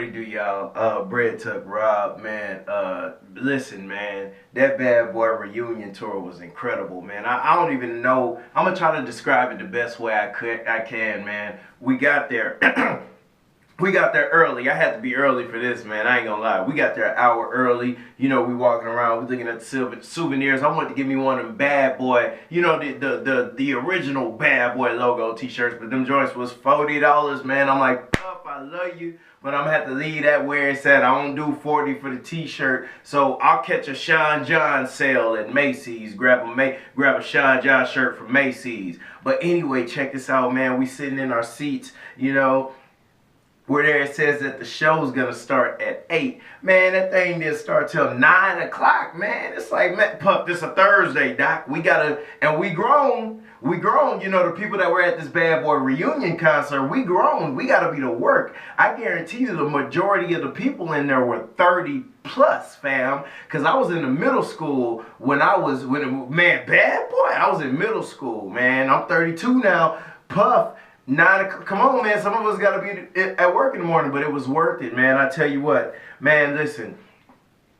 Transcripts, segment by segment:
it do, y'all? Bread Tuck Rob, man. Listen, man, that Bad Boy reunion tour was incredible, man. I don't even know. I'm gonna try to describe it the best way I can, man. We got there. We got there early. I had to be early for this, man. I ain't gonna lie. We got there an hour early. You know, we walking around, we looking at the souvenirs. I wanted to give me one of them Bad Boy, you know, the original Bad Boy logo t-shirts, but them joints was $40, man. I'm like, Puff, I love you, but I'm gonna have to leave that where it's at. I don't do 40 for the t-shirt, so I'll catch a Sean John sale at Macy's. Grab a Sean John shirt from Macy's. But anyway, check this out, man. We sitting in our seats, you know, where there it says that the show's gonna start at 8. Man, that thing didn't start till 9 o'clock, man. It's like, man, Puff, this a Thursday, Doc. We gotta, and we grown, you know, the people that were at this Bad Boy reunion concert, we grown, we gotta be to work. I guarantee you the majority of the people in there were 30 plus, fam. Cause I was in the middle school man, Bad Boy, I was in middle school, man. I'm 32 now. Puff, 9 o'clock. Come on, man. Some of us got to be at work in the morning, but it was worth it, man. I tell you what, man, listen.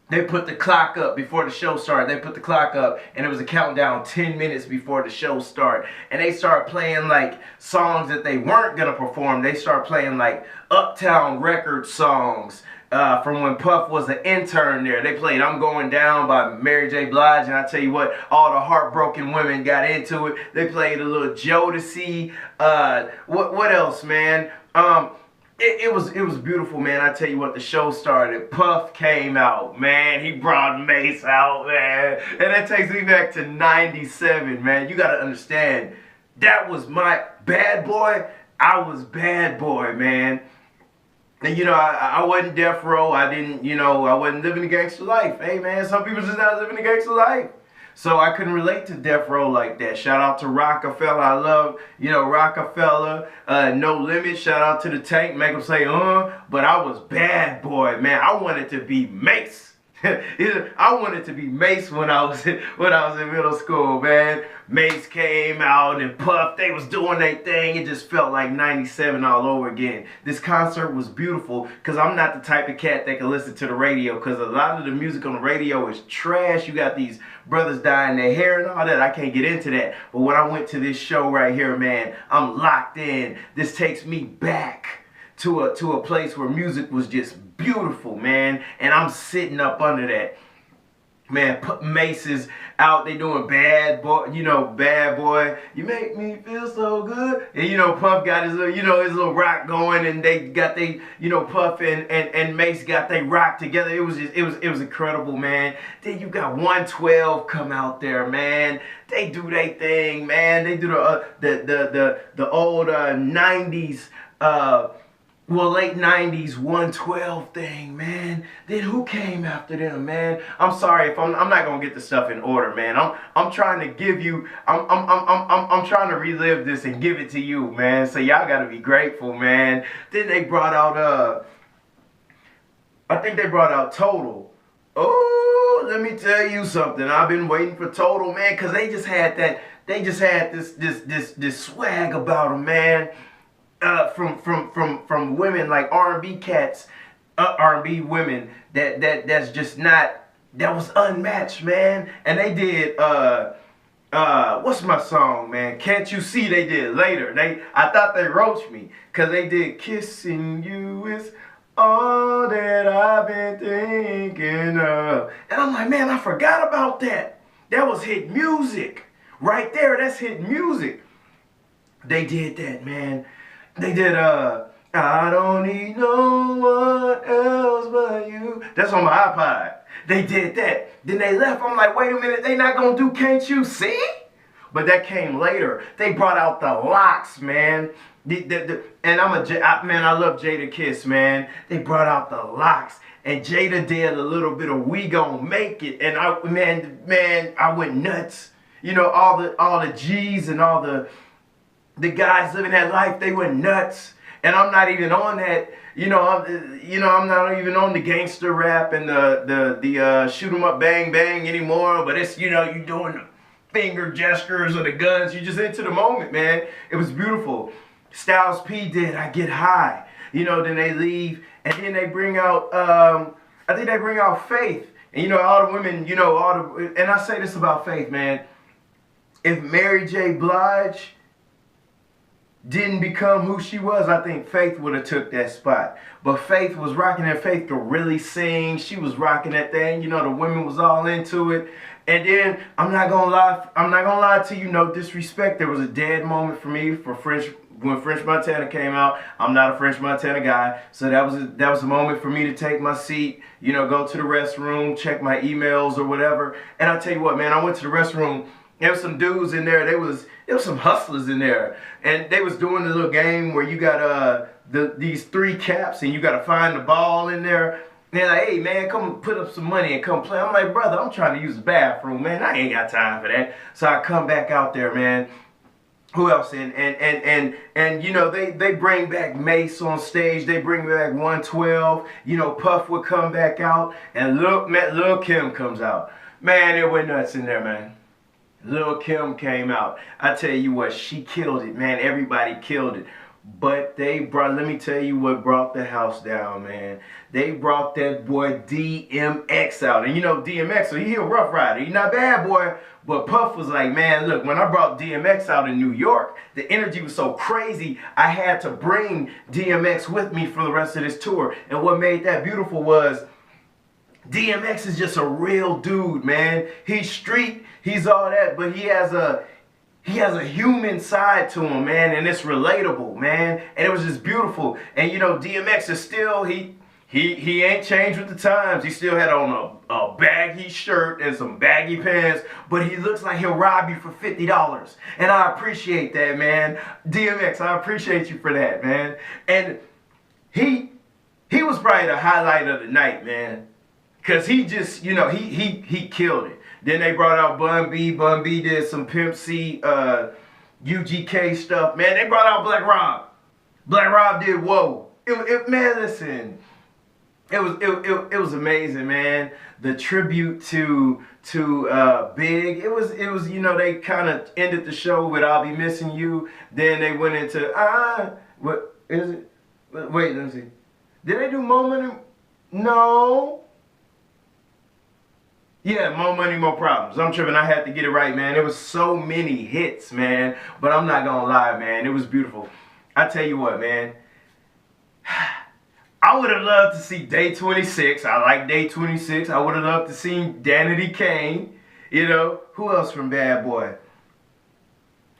They put the clock up before the show started. They put the clock up, and it was a countdown 10 minutes before the show started. And they started playing, like, songs that they weren't going to perform. They started playing, like, Uptown Records songs from when Puff was an intern there. They played I'm Going Down by Mary J. Blige, and I tell you what, all the heartbroken women got into it. They played a little Jodeci. What else, man? It was beautiful, man. I tell you what, the show started. Puff came out, man. He brought Mase out, man. And that takes me back to 97, man. You gotta understand, that was my Bad Boy. I was Bad Boy, man. And you know, I wasn't death row. I wasn't living the gangster life. Hey, man, some people just not living the gangster life. So I couldn't relate to death row like that. Shout out to Rockefeller. I love, you know, Rockefeller. No Limit. Shout out to the Tank. Make them say, But I was Bad Boy, man. I wanted to be Mase. I wanted to be Mase when I was in middle school, man. Mase came out and Puff, they was doing their thing. It just felt like 97 all over again. This concert was beautiful because I'm not the type of cat that can listen to the radio, because a lot of the music on the radio is trash. You got these brothers dyeing their hair and all that. I can't get into that. But when I went to this show right here, man, I'm locked in. This takes me back to a place where music was just beautiful, man, and I'm sitting up under that. Man, Mase is out, they doing Bad Boy, you know, Bad Boy, you make me feel so good. And you know, Puff got his little, his little rock going, and they got Puff and Mase got they rock together. It was incredible, man. Then you got 112 come out there, man. They do their thing, man. They do the old 90s late 90s 112 thing, man. Then who came after them, man? I'm sorry if I'm not gonna get the stuff in order, man. I'm trying to give you, I'm trying to relive this and give it to you, man. So y'all gotta be grateful, man. Then they brought out I think they brought out Total. Oh, let me tell you something. I've been waiting for Total, man, cause they just had this swag about them, man. From women like R&B cats, R&B women that's just not, that was unmatched, man. And they did what's my song, man? Can't You See? They did later. I thought they roached me because they did Kissing You Is All That I've Been Thinking Of. And I'm like, man, I forgot about that. That was hit music right there. That's hit music. They did that, man. They did, I don't need no one else but you. That's on my iPod. They did that. Then they left. I'm like, wait a minute, they not gonna do Can't You See? But that came later. They brought out the Lox, man. And I love Jadakiss, man. They brought out the Lox. And Jada did a little bit of We Gon' Make It. And I went nuts. You know, all the G's and all the guys living that life, they went nuts. And I'm not even on that, I'm not even on the gangster rap and the shoot 'em up bang bang anymore. But it's, you doing the finger gestures or the guns. You just into the moment, man. It was beautiful. Styles P did I Get High. Then they leave And then they bring out, I think they bring out Faith. And you know, all the women, you know, and I say this about Faith, man. If Mary J. Blige didn't become who she was, I think Faith would have took that spot. But Faith was rocking that. Faith could really sing. She was rocking that thing. You know, the women was all into it. And then I'm not gonna lie to you, no disrespect. There was a dead moment for me when French Montana came out. I'm not a French Montana guy, so that was a moment for me to take my seat, you know, go to the restroom, check my emails or whatever. And I tell you what, man, I went to the restroom. There was some dudes in there. There was some hustlers in there, and they was doing the little game where you got these 3 caps and you got to find the ball in there. And they're like, hey man, come put up some money and come play. I'm like, brother, I'm trying to use the bathroom, man. I ain't got time for that. So I come back out there, man. Who else? And you know, they bring back Mace on stage. They bring back 112. You know, Puff would come back out, and Lil Kim comes out. Man, it went nuts in there, man. Lil Kim came out. I tell you what, she killed it, man. Everybody killed it. But let me tell you what brought the house down, man. They brought that boy DMX out. And you know DMX, so he a rough rider. He not bad boy. But Puff was like, man, look, when I brought DMX out in New York, the energy was so crazy, I had to bring DMX with me for the rest of this tour. And what made that beautiful was DMX is just a real dude, man. He's street, he's all that, but he has a human side to him, man, and it's relatable, man. And it was just beautiful. And you know, DMX is still, he ain't changed with the times. He still had on a baggy shirt and some baggy pants, but he looks like he'll rob you for $50. And I appreciate that, man. DMX, I appreciate you for that, man. And he was probably the highlight of the night, man. Cause he just, you know, he killed it. Then they brought out Bun B. Bun B did some Pimp C, UGK stuff. Man, they brought out Black Rob. Black Rob did Whoa. Man, listen. It was amazing, man. The tribute to Big. It was you know, they kind of ended the show with I'll Be Missing You. Then they went into what is it? Wait, let me see. Did they do More Money? No. Yeah, More Money, More Problems. I'm tripping. I had to get it right, man. There was so many hits, man. But I'm not gonna lie, man. It was beautiful. I tell you what, man. I would have loved to see Day 26. I like Day 26. I would have loved to see Danity Kane. You know, who else from Bad Boy?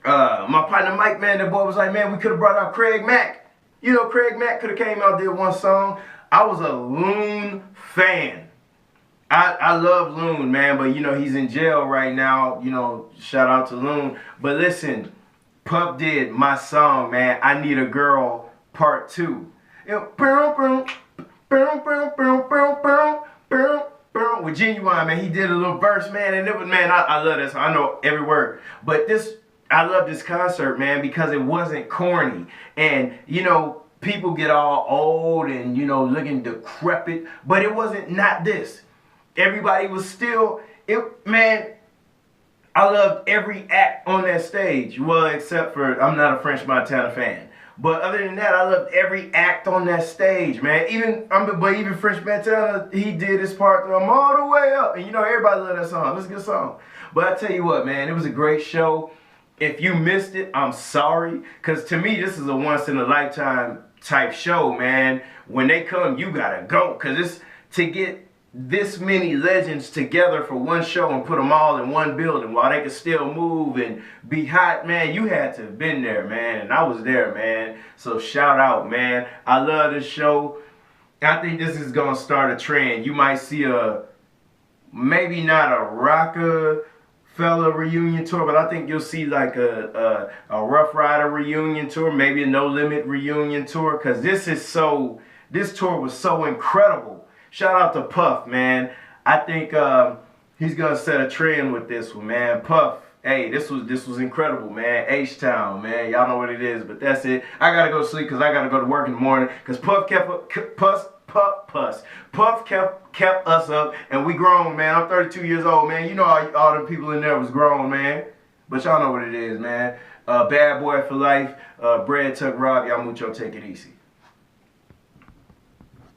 My partner Mike, man, that boy was like, man, we could have brought out Craig Mack. You know, Craig Mack could have came out, did one song. I was a Loon fan. I love Loon, man, but you know, he's in jail right now. You know, shout out to Loon. But listen, Puff did my song, man, I Need a Girl Part 2. You know, with Genuine, man, he did a little verse, man, and it was, man, I love this. I know every word. But I love this concert, man, because it wasn't corny. And, you know, people get all old and, you know, looking decrepit, but it wasn't not this. Everybody was still, man, I loved every act on that stage. Well, except for, I'm not a French Montana fan. But other than that, I loved every act on that stage, man. But even French Montana, he did his part through I'm All the Way Up. And you know, everybody loved that song. It's a good song. But I tell you what, man, it was a great show. If you missed it, I'm sorry. Because to me, this is a once-in-a-lifetime type show, man. When they come, you got to go. Because it's to get this many legends together for one show and put them all in one building while they could still move and be hot, man, you had to have been there, man, and I was there, man. So shout out, man. I love this show. I think this is gonna start a trend. You might see maybe not a Rockefeller reunion tour, but I think you'll see like a Rough Rider reunion tour, maybe a No Limit reunion tour, because this tour was so incredible. Shout out to Puff, man. I think he's gonna set a trend with this one, man. Puff, hey, this was incredible, man. H-Town, man. Y'all know what it is, but that's it. I gotta go to sleep because I gotta go to work in the morning. Cause Puff kept us up, and we grown, man. I'm 32 years old, man. You know all the people in there was grown, man. But y'all know what it is, man. Bad Boy for life. Bread Tuck Rob. Y'all mucho. Take it easy.